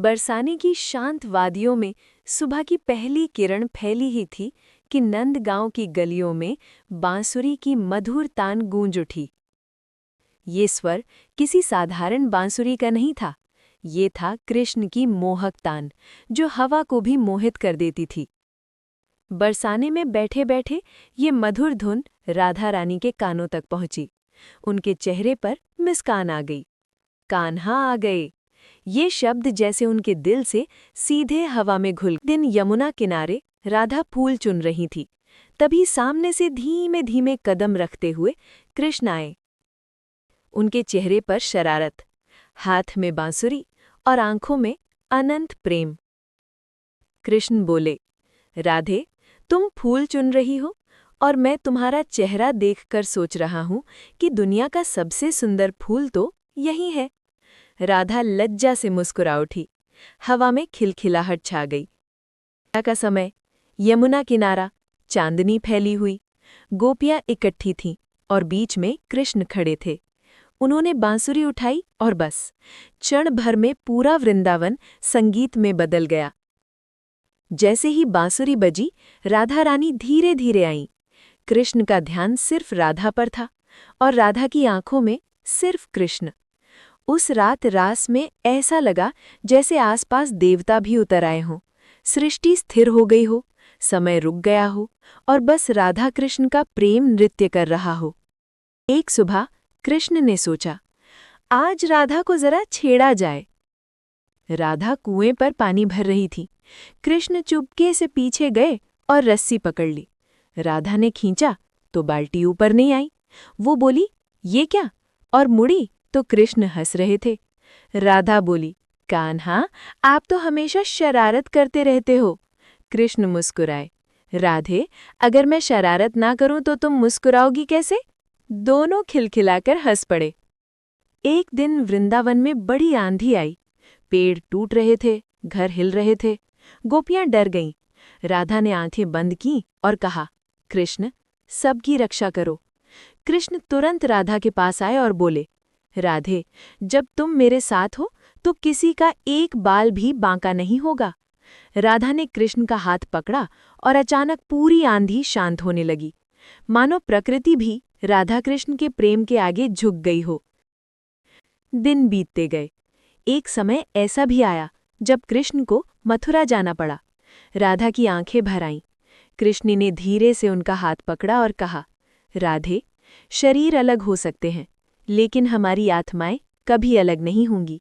बरसाने की शांत वादियों में सुबह की पहली किरण फैली ही थी कि नंदगांव की गलियों में बांसुरी की मधुर तान गूंज उठी। ये स्वर किसी साधारण बांसुरी का नहीं था, ये था कृष्ण की मोहक तान, जो हवा को भी मोहित कर देती थी। बरसाने में बैठे बैठे ये मधुर धुन राधा रानी के कानों तक पहुंची। उनके चेहरे पर मुस्कान आ गई। कान्हा आ गए, ये शब्द जैसे उनके दिल से सीधे हवा में घुल। दिन यमुना किनारे राधा फूल चुन रही थी, तभी सामने से धीमे धीमे कदम रखते हुए कृष्ण आए। उनके चेहरे पर शरारत, हाथ में बांसुरी और आंखों में अनंत प्रेम। कृष्ण बोले, राधे, तुम फूल चुन रही हो और मैं तुम्हारा चेहरा देखकर सोच रहा हूं कि दुनिया का सबसे सुंदर फूल तो यही है। राधा लज्जा से मुस्कुरा उठी। हवा में खिलखिलाहट छा गई। का समय, यमुना किनारा, चांदनी फैली हुई, गोपियां इकट्ठी थीं और बीच में कृष्ण खड़े थे। उन्होंने बांसुरी उठाई और बस क्षण भर में पूरा वृंदावन संगीत में बदल गया। जैसे ही बांसुरी बजी, राधा रानी धीरे धीरे आईं। कृष्ण का ध्यान सिर्फ राधा पर था और राधा की आंखों में सिर्फ कृष्ण। उस रात रास में ऐसा लगा जैसे आसपास देवता भी उतर आए हों, सृष्टि स्थिर हो गई हो, समय रुक गया हो और बस राधा कृष्ण का प्रेम नृत्य कर रहा हो। एक सुबह कृष्ण ने सोचा, आज राधा को जरा छेड़ा जाए। राधा कुएं पर पानी भर रही थी। कृष्ण चुपके से पीछे गए और रस्सी पकड़ ली। राधा ने खींचा तो बाल्टी ऊपर नहीं आई। वो बोली, ये क्या? और मुड़ी तो कृष्ण हंस रहे थे। राधा बोली, कान्हा, आप तो हमेशा शरारत करते रहते हो। कृष्ण मुस्कुराए, राधे, अगर मैं शरारत ना करूं तो तुम मुस्कुराओगी कैसे? दोनों खिलखिलाकर हंस पड़े। एक दिन वृंदावन में बड़ी आंधी आई। पेड़ टूट रहे थे, घर हिल रहे थे। गोपियां डर गईं। राधा ने आंखें बंद कीं और कहा, कृष्ण, सबकी रक्षा करो। कृष्ण तुरंत राधा के पास आए और बोले, राधे, जब तुम मेरे साथ हो तो किसी का एक बाल भी बांका नहीं होगा। राधा ने कृष्ण का हाथ पकड़ा और अचानक पूरी आंधी शांत होने लगी, मानो प्रकृति भी राधा कृष्ण के प्रेम के आगे झुक गई हो। दिन बीतते गए। एक समय ऐसा भी आया जब कृष्ण को मथुरा जाना पड़ा। राधा की आंखें भर आईं। कृष्ण ने धीरे से उनका हाथ पकड़ा और कहा, राधे, शरीर अलग हो सकते हैं, लेकिन हमारी आत्माएं कभी अलग नहीं होंगी।